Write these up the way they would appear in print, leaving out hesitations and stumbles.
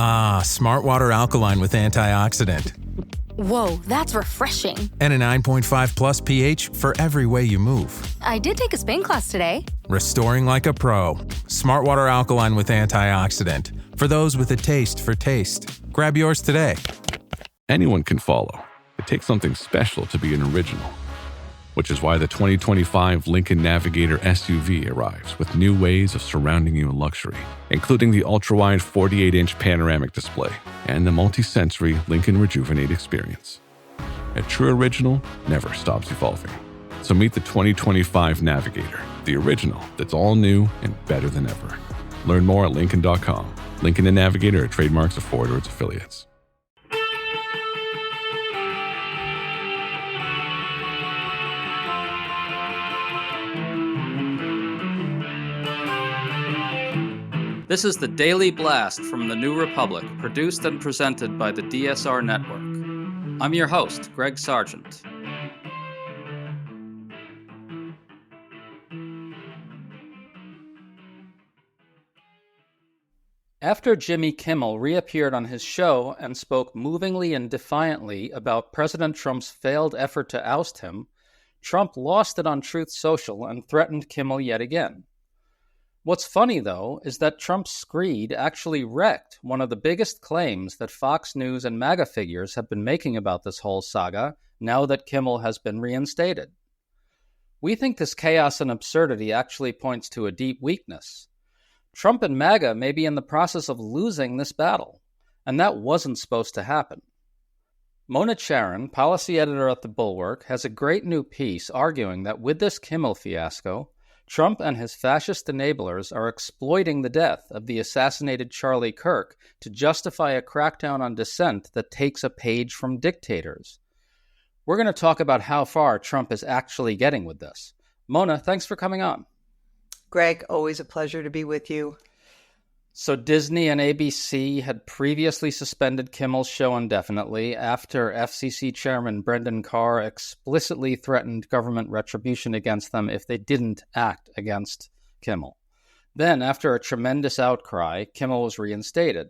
Ah, Smart Water Alkaline with antioxidant. Whoa, that's refreshing. And a 9.5 plus pH for every way you move. I did take a Spain class today. Restoring like a pro. Smart Water Alkaline with antioxidant. For those with a taste for taste. Grab yours today. Anyone can follow. It takes something special to be an original. Which is why the 2025 Lincoln Navigator SUV arrives with new ways of surrounding you in luxury, including the ultra-wide 48-inch panoramic display and the multi-sensory Lincoln Rejuvenate experience. A true original never stops evolving. So meet the 2025 Navigator, the original that's all new and better than ever. Learn more at Lincoln.com. Lincoln and Navigator are trademarks of Ford or its affiliates. This is the Daily Blast from the New Republic, produced and presented by the DSR Network. I'm your host, Greg Sargent. After Jimmy Kimmel reappeared on his show and spoke movingly and defiantly about President Trump's failed effort to oust him, Trump lost it on Truth Social and threatened Kimmel yet again. What's funny, though, is that Trump's screed actually wrecked one of the biggest claims that Fox News and MAGA figures have been making about this whole saga now that Kimmel has been reinstated. We think this chaos and absurdity actually points to a deep weakness. Trump and MAGA may be in the process of losing this battle, and that wasn't supposed to happen. Mona Charen, policy editor at The Bulwark, has a great new piece arguing that with this Kimmel fiasco, Trump and his fascist enablers are exploiting the death of the assassinated Charlie Kirk to justify a crackdown on dissent that takes a page from dictators. We're going to talk about how far Trump is actually getting with this. Mona, thanks for coming on. Greg, always a pleasure to be with you. So Disney and ABC had previously suspended Kimmel's show indefinitely after FCC Chairman Brendan Carr explicitly threatened government retribution against them if they didn't act against Kimmel. Then, after a tremendous outcry, Kimmel was reinstated.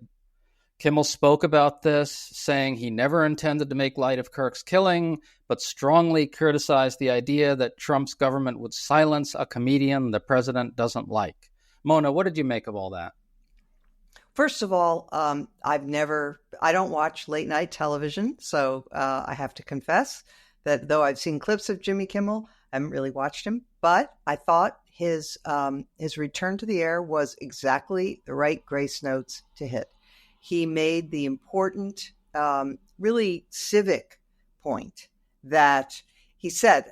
Kimmel spoke about this, saying he never intended to make light of Kirk's killing, but strongly criticized the idea that Trump's government would silence a comedian the president doesn't like. Mona, what did you make of all that? First of all, I don't watch late night television, so I have to confess that though I've seen clips of Jimmy Kimmel, I haven't really watched him, but I thought his return to the air was exactly the right grace notes to hit. He made the important, really civic point that he said,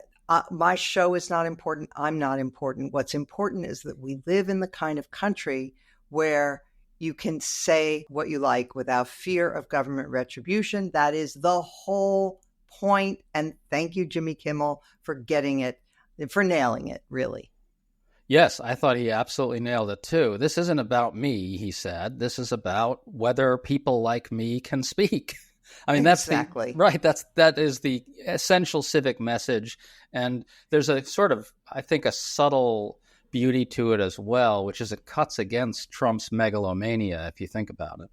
my show is not important, I'm not important. What's important is that we live in the kind of country where you can say what you like without fear of government retribution. That is the whole point. And thank you, Jimmy Kimmel, for getting it, for nailing it, really. Yes, I thought he absolutely nailed it, too. This isn't about me, he said. This is about whether people like me can speak. I mean, exactly. That is the essential civic message. And there's a sort of, I think, a subtle beauty to it as well, which is it cuts against Trump's megalomania, if you think about it.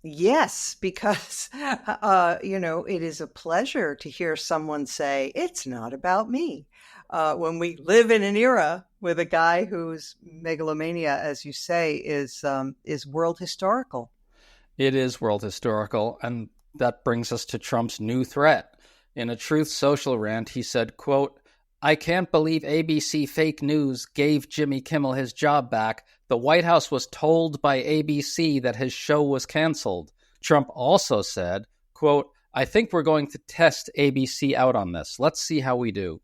Yes, because, it is a pleasure to hear someone say, it's not about me. When we live in an era with a guy whose megalomania, as you say, is world historical. It is world historical, and that brings us to Trump's new threat. In a Truth Social rant, he said, quote, "I can't believe ABC fake news gave Jimmy Kimmel his job back. The White House was told by ABC that his show was canceled." Trump also said, quote, "I think we're going to test ABC out on this. Let's see how we do."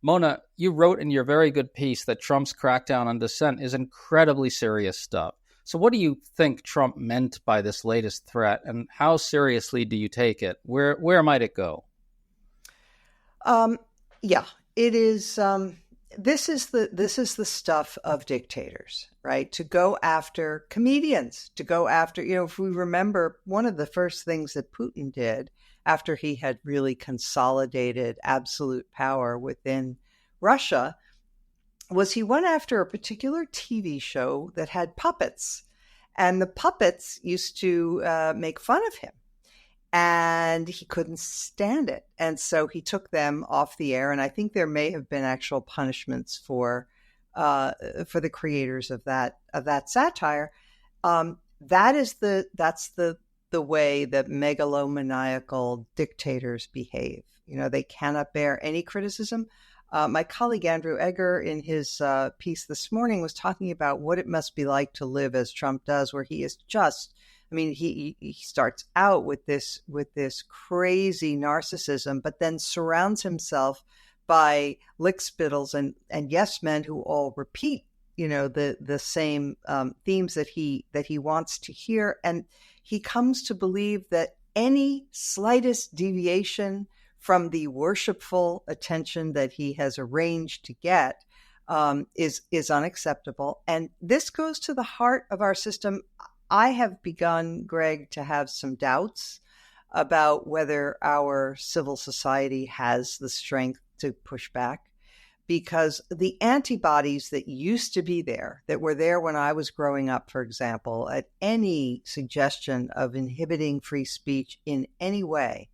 Mona, you wrote in your very good piece that Trump's crackdown on dissent is incredibly serious stuff. So what do you think Trump meant by this latest threat, and how seriously do you take it? Where might it go? Yeah, it is. This is the stuff of dictators, right? To go after comedians, to go after, if we remember, one of the first things that Putin did after he had really consolidated absolute power within Russia was he went after a particular TV show that had puppets. And the puppets used to make fun of him. And he couldn't stand it. And so he took them off the air. And I think there may have been actual punishments for the creators of that satire. That's the way that megalomaniacal dictators behave. They cannot bear any criticism. My colleague Andrew Egger, in his piece this morning, was talking about what it must be like to live as Trump does, where he is just, he starts out with this crazy narcissism, but then surrounds himself by lickspittles and yes men who all repeat, the same themes that he wants to hear, and he comes to believe that any slightest deviation from the worshipful attention that he has arranged to get is unacceptable. And this goes to the heart of our system. I have begun, Greg, to have some doubts about whether our civil society has the strength to push back, because the antibodies that used to be there, that were there when I was growing up, for example, at any suggestion of inhibiting free speech in any way,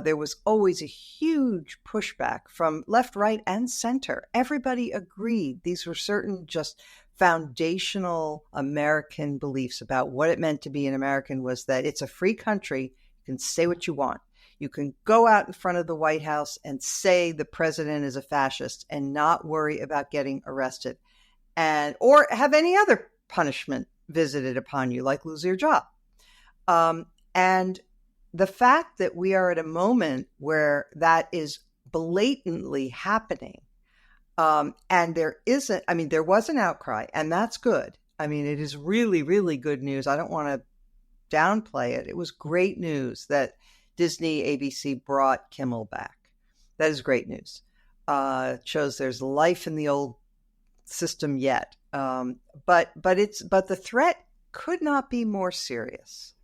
there was always a huge pushback from left, right, and center. Everybody agreed these were certain just foundational American beliefs about what it meant to be an American, was that it's a free country. You can say what you want. You can go out in front of the White House and say the president is a fascist and not worry about getting arrested, or have any other punishment visited upon you, like lose your job. And the fact that we are at a moment where that is blatantly happening, and there was an outcry, and that's good. It is really, really good news. I don't want to downplay it. It was great news that Disney, ABC brought Kimmel back. That is great news. It shows there's life in the old system yet. But the threat could not be more serious.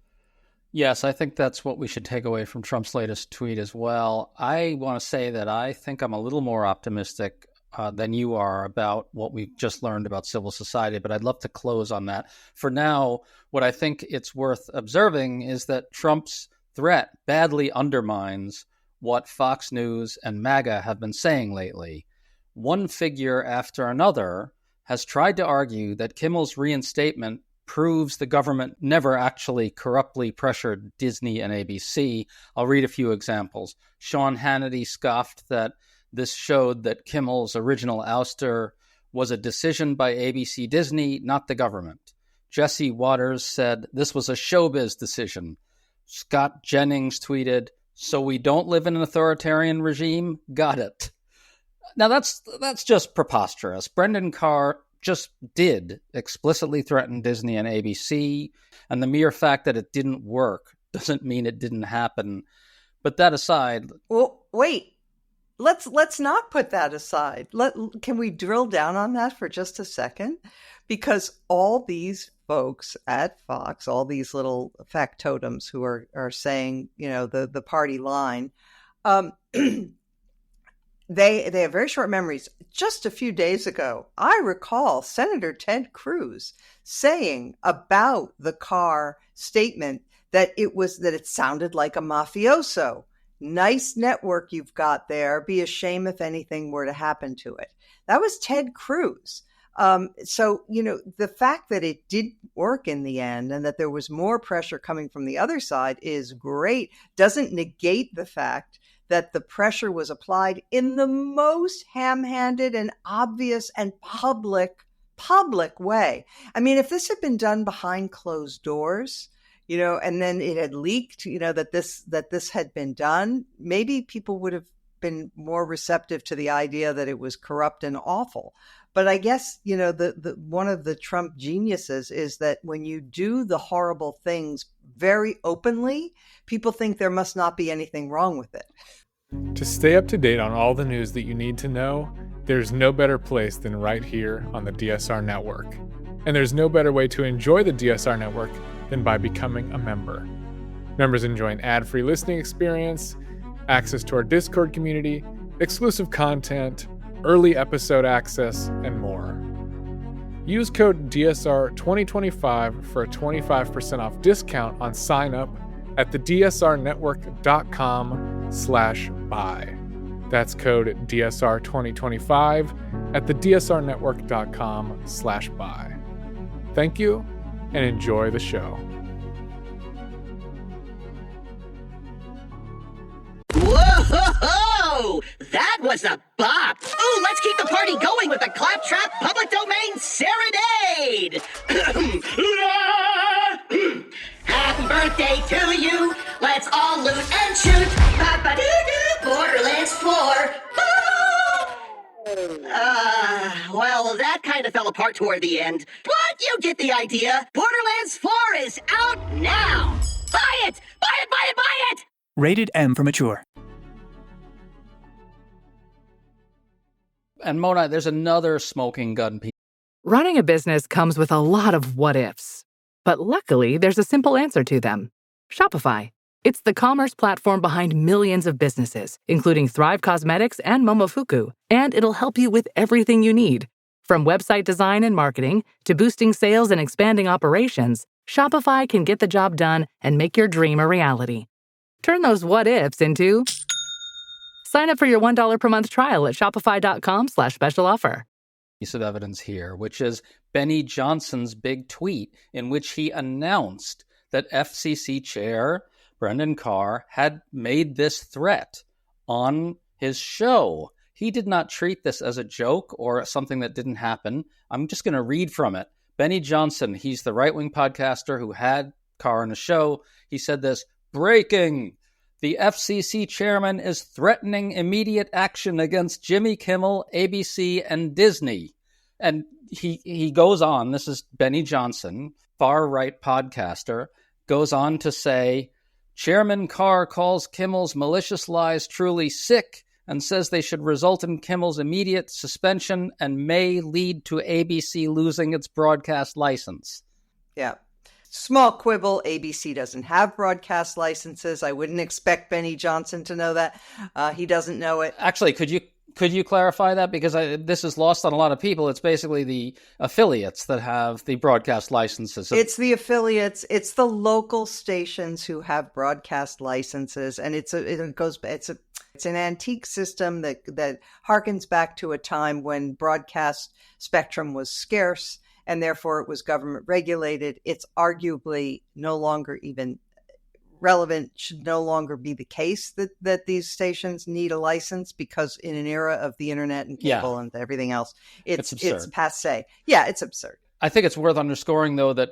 Yes, I think that's what we should take away from Trump's latest tweet as well. I want to say that I think I'm a little more optimistic than you are about what we've just learned about civil society, but I'd love to close on that. For now, what I think it's worth observing is that Trump's threat badly undermines what Fox News and MAGA have been saying lately. One figure after another has tried to argue that Kimmel's reinstatement proves the government never actually corruptly pressured Disney and ABC. I'll read a few examples. Sean Hannity scoffed that this showed that Kimmel's original ouster was a decision by ABC Disney, not the government. Jesse Waters said this was a showbiz decision. Scott Jennings tweeted, "So we don't live in an authoritarian regime? Got it." Now that's just preposterous. Brendan Carr just did explicitly threaten Disney and ABC, and the mere fact that it didn't work doesn't mean it didn't happen. But that aside... Well, wait. Let's not put that aside. Can we drill down on that for just a second? Because all these folks at Fox, all these little factotums who are saying, the party line, They have very short memories. Just a few days ago, I recall Senator Ted Cruz saying about the Carr statement that it sounded like a mafioso. Nice network you've got there. Be a shame if anything were to happen to it. That was Ted Cruz. So, the fact that it did work in the end and that there was more pressure coming from the other side is great. Doesn't negate the fact that the pressure was applied in the most ham-handed and obvious and public way. If this had been done behind closed doors, and then it had leaked, that this had been done, maybe people would have been more receptive to the idea that it was corrupt and awful. But I guess, the one of the Trump geniuses is that when you do the horrible things very openly, people think there must not be anything wrong with it. To stay up to date on all the news that you need to know, there's no better place than right here on the DSR Network. And there's no better way to enjoy the DSR Network than by becoming a member. Members enjoy an ad-free listening experience, access to our Discord community, exclusive content, early episode access, and more. Use code DSR2025 for a 25% off discount on sign up at thedsrnetwork.com/buy. That's code DSR2025 at thedsrnetwork.com/buy. Thank you and enjoy the show. Whoa! That was a bop! Ooh, let's keep the party going with the Claptrap Public Domain Serenade! Happy birthday to you! Let's all loot and shoot! Ba-ba-doo-doo! Borderlands 4! Well, that kind of fell apart toward the end. But you get the idea. Borderlands 4 is out now! Buy it! Buy it, buy it, buy it! Rated M for mature. And Mona, there's another smoking gun piece. Running a business comes with a lot of what-ifs. But luckily, there's a simple answer to them. Shopify. It's the commerce platform behind millions of businesses, including Thrive Cosmetics and Momofuku. And it'll help you with everything you need. From website design and marketing to boosting sales and expanding operations, Shopify can get the job done and make your dream a reality. Turn those what-ifs into... Sign up for your $1 per month trial at shopify.com/special offer. Piece of evidence here, which is Benny Johnson's big tweet in which he announced that FCC Chair Brendan Carr had made this threat on his show. He did not treat this as a joke or something that didn't happen. I'm just going to read from it. Benny Johnson, he's the right-wing podcaster who had Carr on a show. He said this, breaking. The FCC chairman is threatening immediate action against Jimmy Kimmel, ABC, and Disney. And he goes on, this is Benny Johnson, far-right podcaster, goes on to say, Chairman Carr calls Kimmel's malicious lies truly sick and says they should result in Kimmel's immediate suspension and may lead to ABC losing its broadcast license. Yeah. Small quibble, ABC doesn't have broadcast licenses. I wouldn't expect Benny Johnson to know that. He doesn't know it. Actually, could you clarify that? Because this is lost on a lot of people. It's basically the affiliates that have the broadcast licenses. It's the affiliates. It's the local stations who have broadcast licenses. And it's an antique system that harkens back to a time when broadcast spectrum was scarce, and therefore it was government regulated. It's arguably no longer even relevant, should no longer be the case that these stations need a license, because in an era of the internet and cable and everything else, it's passé. Yeah, it's absurd. I think it's worth underscoring, though, that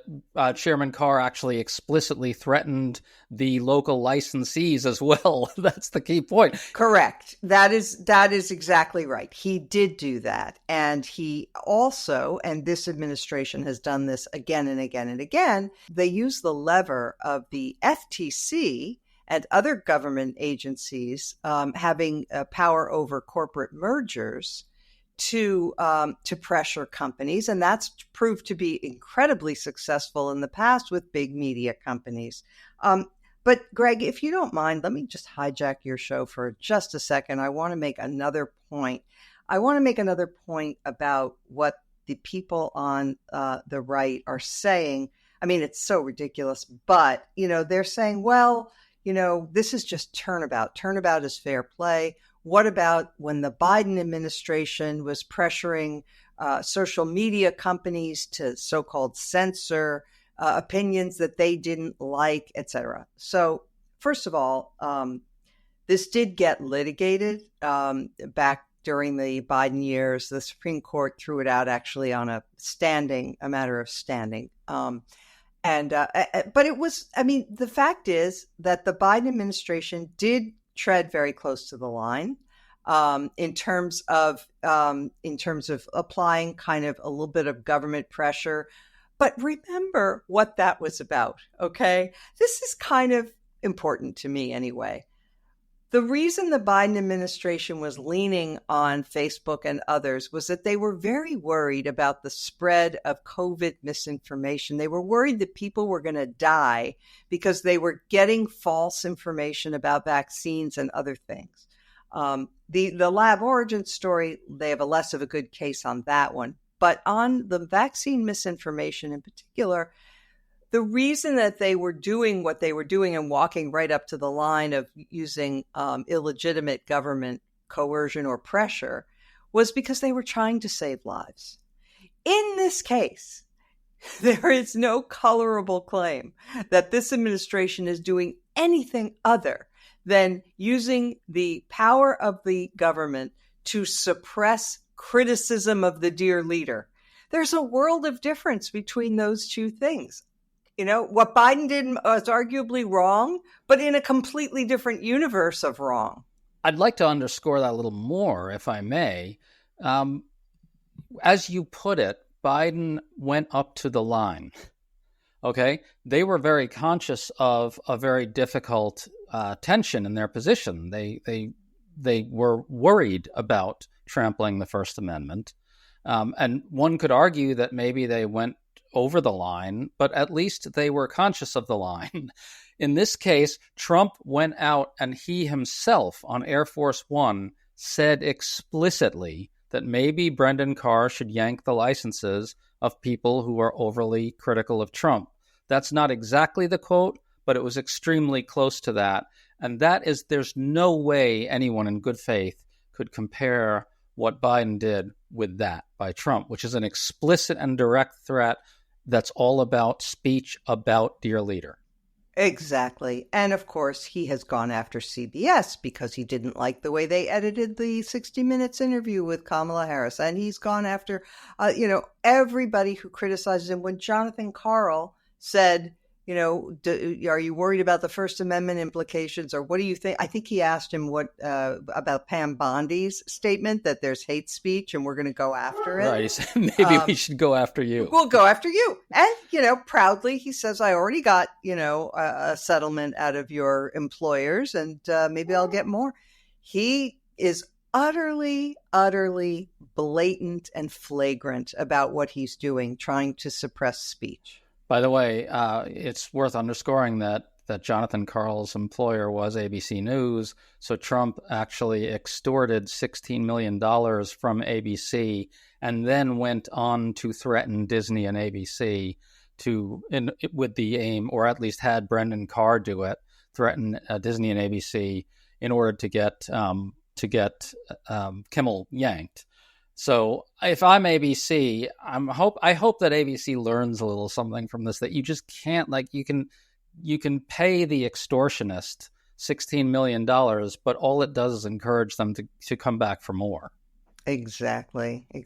Chairman Carr actually explicitly threatened the local licensees as well. That's the key point. Correct. That is exactly right. He did do that. And he also, and this administration has done this again and again and again, they use the lever of the FTC and other government agencies having power over corporate mergers to pressure companies, and that's proved to be incredibly successful in the past with big media companies. But Greg, if you don't mind, let me just hijack your show for just a second. I want to make another point. About what the people on the right are saying. I mean, it's so ridiculous, but they're saying, well, this is just turnabout. Turnabout is fair play. What about when the Biden administration was pressuring social media companies to so-called censor opinions that they didn't like, et cetera? So first of all, this did get litigated back during the Biden years. The Supreme Court threw it out actually on a matter of standing. But it was, the fact is that the Biden administration did tread very close to the line in terms of applying kind of a little bit of government pressure. But remember what that was about, okay? This is kind of important to me anyway. The reason the Biden administration was leaning on Facebook and others was that they were very worried about the spread of COVID misinformation. They were worried that people were going to die because they were getting false information about vaccines and other things. The Lab Origin story, they have a less of a good case on that one. But on the vaccine misinformation in particular, the reason that they were doing what they were doing and walking right up to the line of using illegitimate government coercion or pressure was because they were trying to save lives. In this case, there is no colorable claim that this administration is doing anything other than using the power of the government to suppress criticism of the dear leader. There's a world of difference between those two things. You know, what Biden did was arguably wrong, but in a completely different universe of wrong. I'd like to underscore that a little more, if I may. As you put it, Biden went up to the line. Okay? They were very conscious of a very difficult tension in their position. They were worried about trampling the First Amendment. And one could argue that maybe they went over the line, but at least they were conscious of the line. In this case, Trump went out and he himself on Air Force One said explicitly that maybe Brendan Carr should yank the licenses of people who are overly critical of Trump. That's not exactly the quote, but it was extremely close to that. And that is, there's no way anyone in good faith could compare what Biden did with that by Trump, which is an explicit and direct threat that's all about speech about dear leader. Exactly. And of course, he has gone after CBS because he didn't like the way they edited the 60 Minutes interview with Kamala Harris. And he's gone after, everybody who criticizes him. When Jonathan Karl said, are you worried about the First Amendment implications, or what do you think? I think he asked him what about Pam Bondi's statement that there's hate speech and we're going to go after it. Right. He said, maybe we should go after you. We'll go after you. And, proudly, he says, I already got, a settlement out of your employers, and maybe I'll get more. He is utterly, utterly blatant and flagrant about what he's doing, trying to suppress speech. By the way, it's worth underscoring that Jonathan Karl's employer was ABC News. So Trump actually extorted $16 million from ABC and then went on to threaten Disney and ABC with the aim, or at least had Brendan Carr do it, threaten Disney and ABC in order to get Kimmel yanked. So if I'm ABC, I hope that ABC learns a little something from this, that you just can't, you can pay the extortionist $16 million, but all it does is encourage them to come back for more. Exactly. And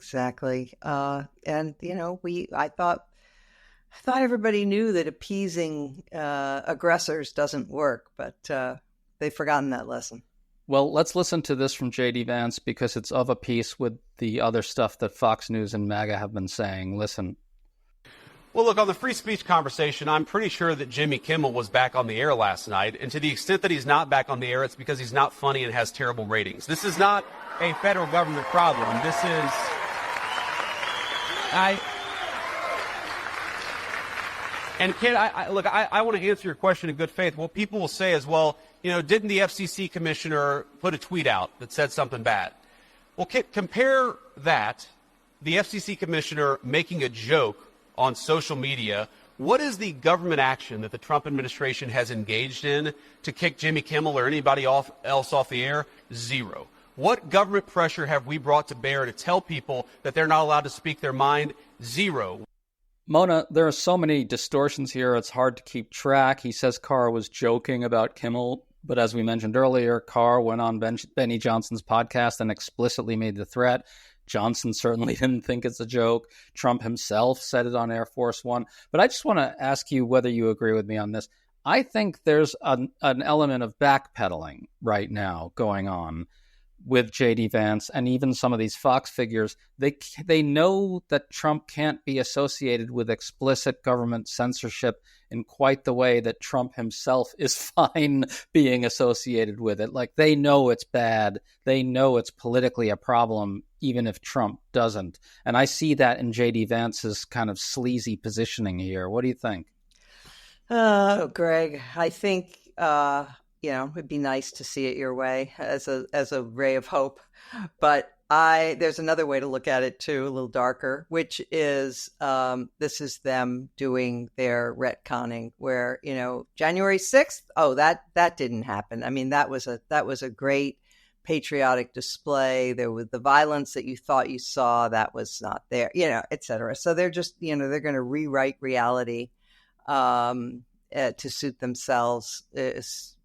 I thought everybody knew that appeasing aggressors doesn't work, but they've forgotten that lesson. Well, let's listen to this from J.D. Vance because it's of a piece with the other stuff that Fox News and MAGA have been saying. Listen. Well, look, on the free speech conversation, I'm pretty sure that Jimmy Kimmel was back on the air last night. And to the extent that he's not back on the air, it's because he's not funny and has terrible ratings. This is not a federal government problem. This is... And Kid, I want to answer your question in good faith. Well, people will say as well, didn't the FCC commissioner put a tweet out that said something bad? Well, Kid, compare that, the FCC commissioner making a joke on social media. What is the government action that the Trump administration has engaged in to kick Jimmy Kimmel or anybody else off the air? Zero. What government pressure have we brought to bear to tell people that they're not allowed to speak their mind? Zero. Mona, there are so many distortions here, it's hard to keep track. He says Carr was joking about Kimmel, but as we mentioned earlier, Carr went on Benny Johnson's podcast and explicitly made the threat. Johnson certainly didn't think it's a joke. Trump himself said it on Air Force One. But I just want to ask you whether you agree with me on this. I think there's an element of backpedaling right now going on with J.D. Vance and even some of these Fox figures. They know that Trump can't be associated with explicit government censorship in quite the way that Trump himself is fine being associated with it. Like, they know it's bad. They know it's politically a problem, even if Trump doesn't. And I see that in J.D. Vance's kind of sleazy positioning here. What do you think? Oh, Greg, I think... it'd be nice to see it your way as a ray of hope. But there's another way to look at it too, a little darker, which is this is them doing their retconning, where January 6th. Oh, that didn't happen. I mean, that was a great patriotic display. There was the violence that you thought you saw that was not there, et cetera. So they're just they're going to rewrite reality to suit themselves,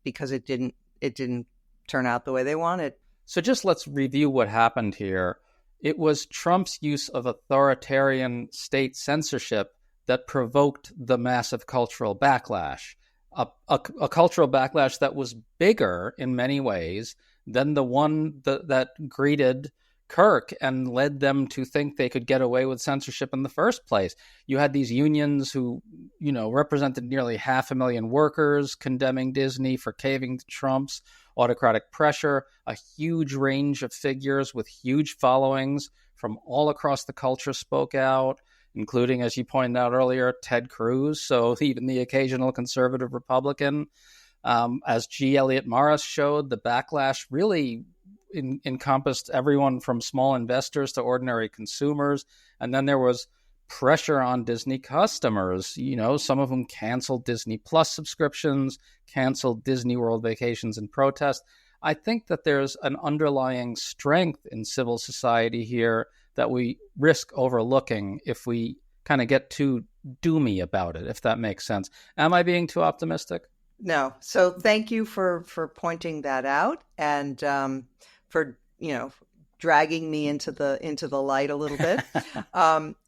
because it didn't turn out the way they wanted. So just let's review what happened here. It was Trump's use of authoritarian state censorship that provoked the massive cultural backlash, a cultural backlash that was bigger in many ways than the one that greeted Kirk and led them to think they could get away with censorship in the first place. You had these unions who, represented nearly 500,000 workers condemning Disney for caving to Trump's autocratic pressure, a huge range of figures with huge followings from all across the culture spoke out, including, as you pointed out earlier, Ted Cruz, so even the occasional conservative Republican. As G. Elliott Morris showed, the backlash really encompassed everyone from small investors to ordinary consumers. And then there was pressure on Disney customers, some of them canceled Disney Plus subscriptions, canceled Disney World vacations in protest. I think that there's an underlying strength in civil society here that we risk overlooking if we kind of get too doomy about it, if that makes sense. Am I being too optimistic? No. So thank you for pointing that out, and for dragging me into the light a little bit.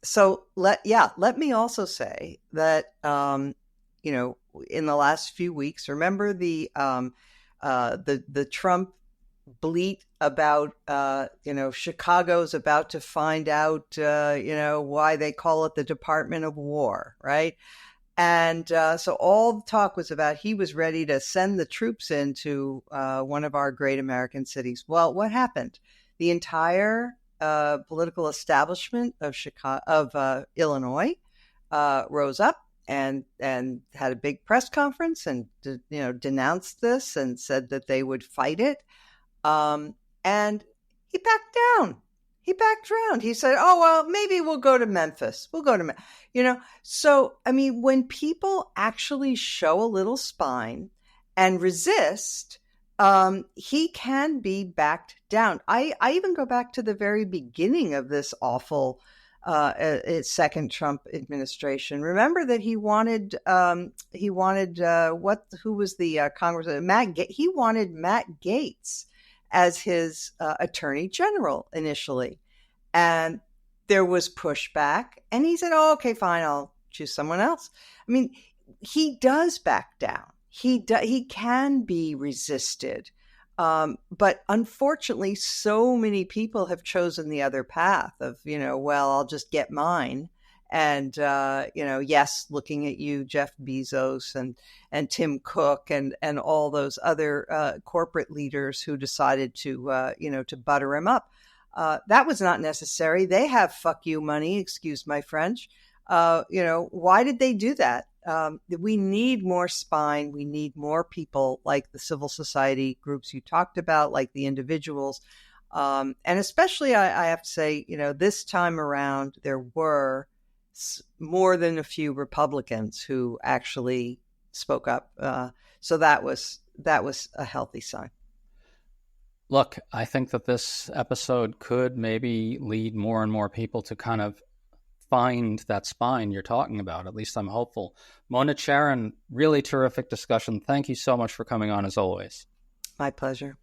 So let me also say that in the last few weeks, remember the Trump bleat about Chicago's about to find out why they call it the Department of War, right? And so all the talk was about he was ready to send the troops into one of our great American cities. Well, what happened? The entire political establishment of Illinois rose up and had a big press conference and denounced this and said that they would fight it. And he backed down. He backed around. He said, "Oh, well, maybe we'll go to Memphis. We'll go to So, I mean, when people actually show a little spine and resist, he can be backed down. I even go back to the very beginning of this awful second Trump administration. Remember that he wanted who was the Congressman? He wanted Matt Gaetz as his attorney general initially. And there was pushback. And he said, "Oh, okay, fine, I'll choose someone else." I mean, he does back down. He can be resisted. But unfortunately, so many people have chosen the other path of, well, I'll just get mine. And, yes, looking at you, Jeff Bezos and Tim Cook and all those other corporate leaders who decided to butter him up. That was not necessary. They have fuck you money, excuse my French. Why did they do that? We need more spine. We need more people like the civil society groups you talked about, like the individuals. And especially, I have to say, this time around, there were more than a few Republicans who actually spoke up. So that was a healthy sign. Look, I think that this episode could maybe lead more and more people to kind of find that spine you're talking about. At least I'm hopeful. Mona Charen, really terrific discussion. Thank you so much for coming on as always. My pleasure.